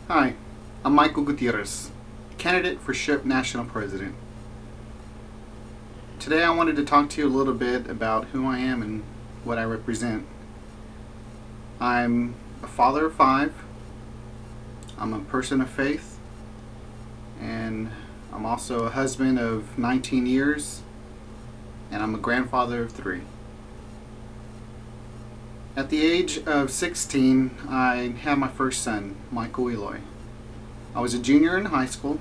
Hi, I'm Michael Gutierrez, candidate for SHPE National President. Today I wanted to talk to you a little bit about who I am and what I represent. I'm a father of 5, I'm a person of faith, and I'm also a husband of 19 years, and I'm a grandfather of 3. At the age of 16, I had my first son, Michael Eloy. I was a junior in high school,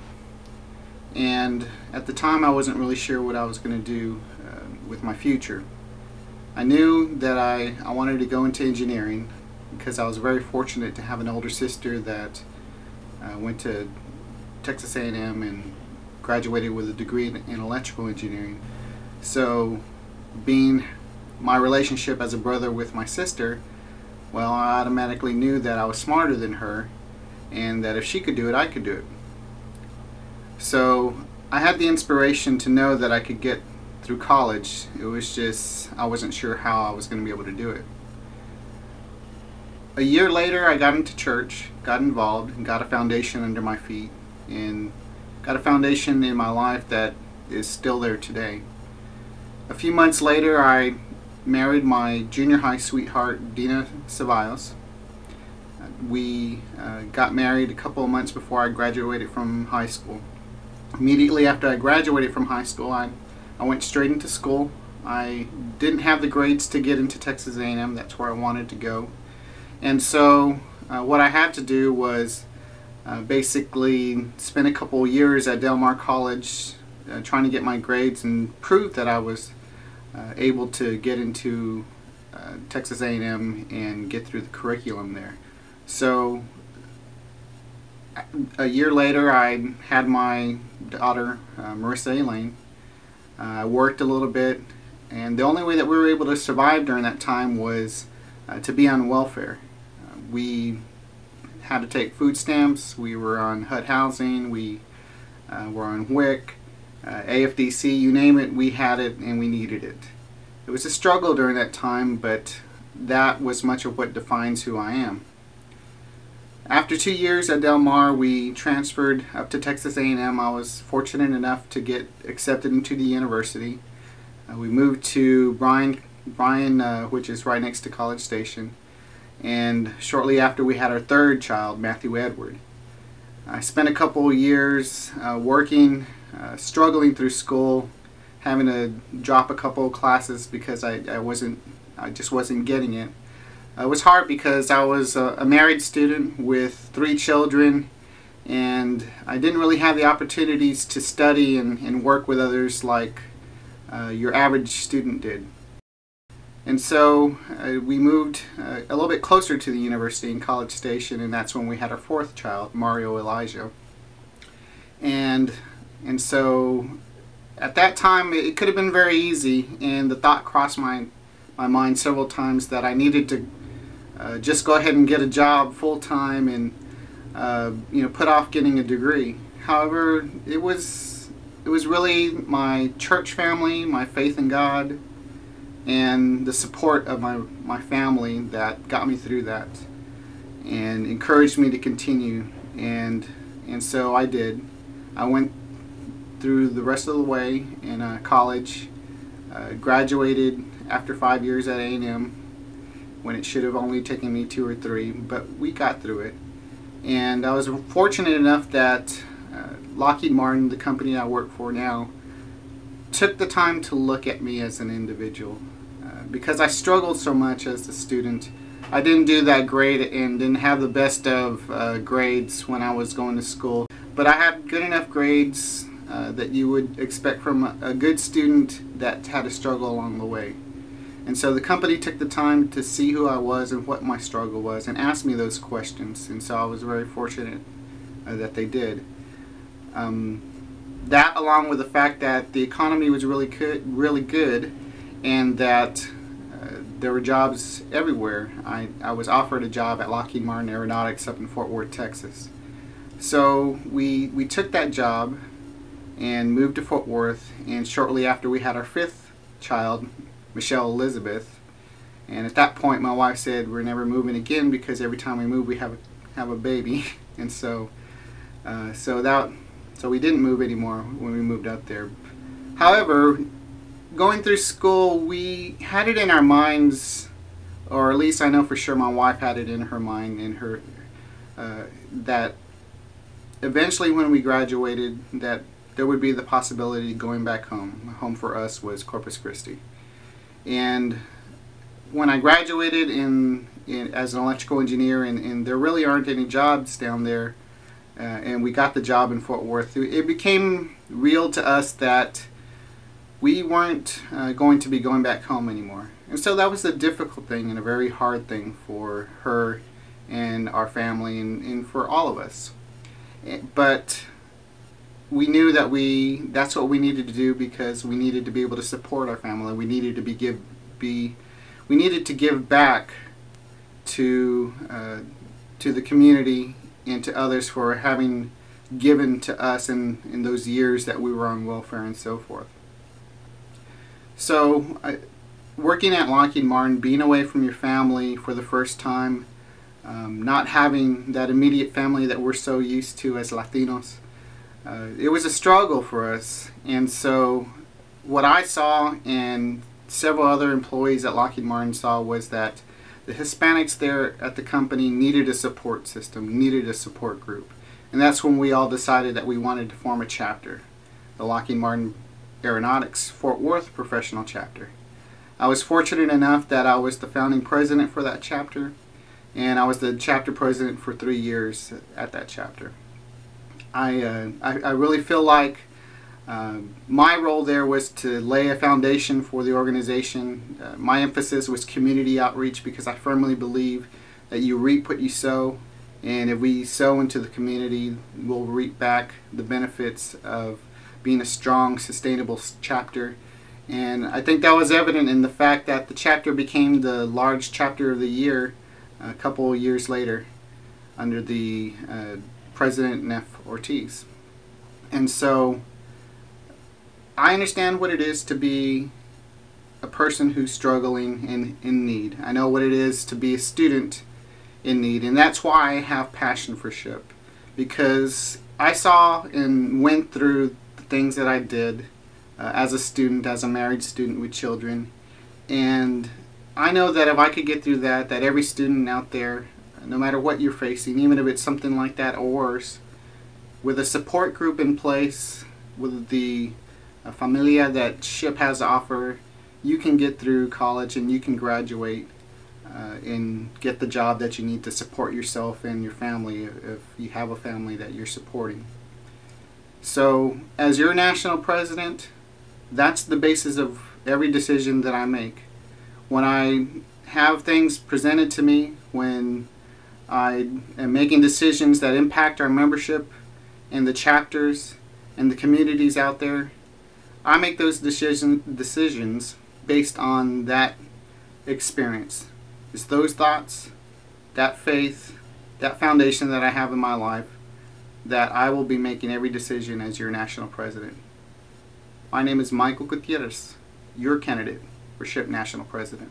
and at the time I wasn't really sure what I was going to do with my future. I knew that I wanted to go into engineering because I was very fortunate to have an older sister that went to Texas A&M and graduated with a degree in electrical engineering. So being my relationship as a brother with my sister, well, I automatically knew that I was smarter than her and that if she could do it, I could do it. So I had the inspiration to know that I could get through college. It was just, I wasn't sure how I was going to be able to do it. A year later, I got into church, got involved, and got a foundation under my feet, and got a foundation in my life that is still there today. A few months later, I married my junior high sweetheart, Dina Ceballos. We got married a couple of months before I graduated from high school. Immediately after I graduated from high school, I went straight into school. I didn't have the grades to get into Texas A&M. That's where I wanted to go. And so what I had to do was basically spend a couple of years at Del Mar College trying to get my grades and prove that I was able to get into Texas A&M and get through the curriculum there. So a year later, I had my daughter, Marissa Elaine. I worked a little bit, and the only way that we were able to survive during that time was to be on welfare. We had to take food stamps, we were on HUD housing, we were on WIC, AFDC, you name it, we had it and we needed it. It was a struggle during that time, but that was much of what defines who I am. After 2 years at Del Mar, we transferred up to Texas A&M. I was fortunate enough to get accepted into the university. We moved to Bryan, which is right next to College Station, and shortly after we had our 3rd child, Matthew Edward. I spent a couple of years working, struggling through school, having to drop a couple of classes because I just wasn't getting it. It was hard because I was a married student with 3 children, and I didn't really have the opportunities to study and work with others like your average student did. And so we moved a little bit closer to the university in College Station, and that's when we had our 4th child, Mario Elijah. And so at that time it could have been very easy, and the thought crossed my mind several times that I needed to just go ahead and get a job full-time and put off getting a degree. However, it was really my church family, my faith in God, and the support of my family that got me through that and encouraged me to continue, and so I did. I went through the rest of the way in college, graduated after 5 years at A&M when it should have only taken me 2 or 3, but we got through it. And I was fortunate enough that Lockheed Martin, the company I work for now, took the time to look at me as an individual. Because I struggled so much as a student, I didn't do that great and didn't have the best of grades when I was going to school. But I had good enough grades that you would expect from a good student that had a struggle along the way. And so the company took the time to see who I was and what my struggle was and asked me those questions. And so I was very fortunate that they did. That, along with the fact that the economy was really good, and that there were jobs everywhere. I was offered a job at Lockheed Martin Aeronautics up in Fort Worth, Texas. So we took that job and moved to Fort Worth, and shortly after we had our 5th child, Michelle Elizabeth, and at that point my wife said we're never moving again because every time we move we have a baby. And so so we didn't move anymore when we moved up there. However, going through school, we had it in our minds, or at least I know for sure my wife had it in her mind, that eventually when we graduated, that there would be the possibility of going back home. Home for us was Corpus Christi. And when I graduated as an electrical engineer, and there really aren't any jobs down there, and we got the job in Fort Worth, it became real to us that we weren't going to be going back home anymore. And so that was a difficult thing and a very hard thing for her and our family and for all of us. But we knew that that's what we needed to do, because we needed to be able to support our family. We needed to we needed to give back to the community and to others for having given to us in those years that we were on welfare and so forth. So working at Lockheed Martin, being away from your family for the first time, not having that immediate family that we're so used to as Latinos, it was a struggle for us. And so what I saw and several other employees at Lockheed Martin saw was that the Hispanics there at the company needed a support system, needed a support group. And that's when we all decided that we wanted to form a chapter, the Lockheed Martin Aeronautics Fort Worth Professional Chapter. I was fortunate enough that I was the founding president for that chapter, and I was the chapter president for 3 years at that chapter. I really feel like my role there was to lay a foundation for the organization. My emphasis was community outreach, because I firmly believe that you reap what you sow, and if we sow into the community, we'll reap back the benefits of being a strong, sustainable chapter. And I think that was evident in the fact that the chapter became the large chapter of the year a couple of years later under the President Neff Ortiz. And so I understand what it is to be a person who's struggling and in need. I know what it is to be a student in need, and that's why I have passion for SHPE, because I saw and went through the things that I did as a student, as a married student with children, and I know that if I could get through that every student out there, no matter what you're facing, even if it's something like that or worse, with a support group in place, with the familia that SHPE has to offer, you can get through college and you can graduate and get the job that you need to support yourself and your family, if you have a family that you're supporting. So as your national president, that's the basis of every decision that I make. When I have things presented to me, when I am making decisions that impact our membership and the chapters and the communities out there, I make those decisions based on that experience. It's those thoughts, that faith, that foundation that I have in my life, that I will be making every decision as your national president. My name is Michael Gutierrez, your candidate for SHPE National President.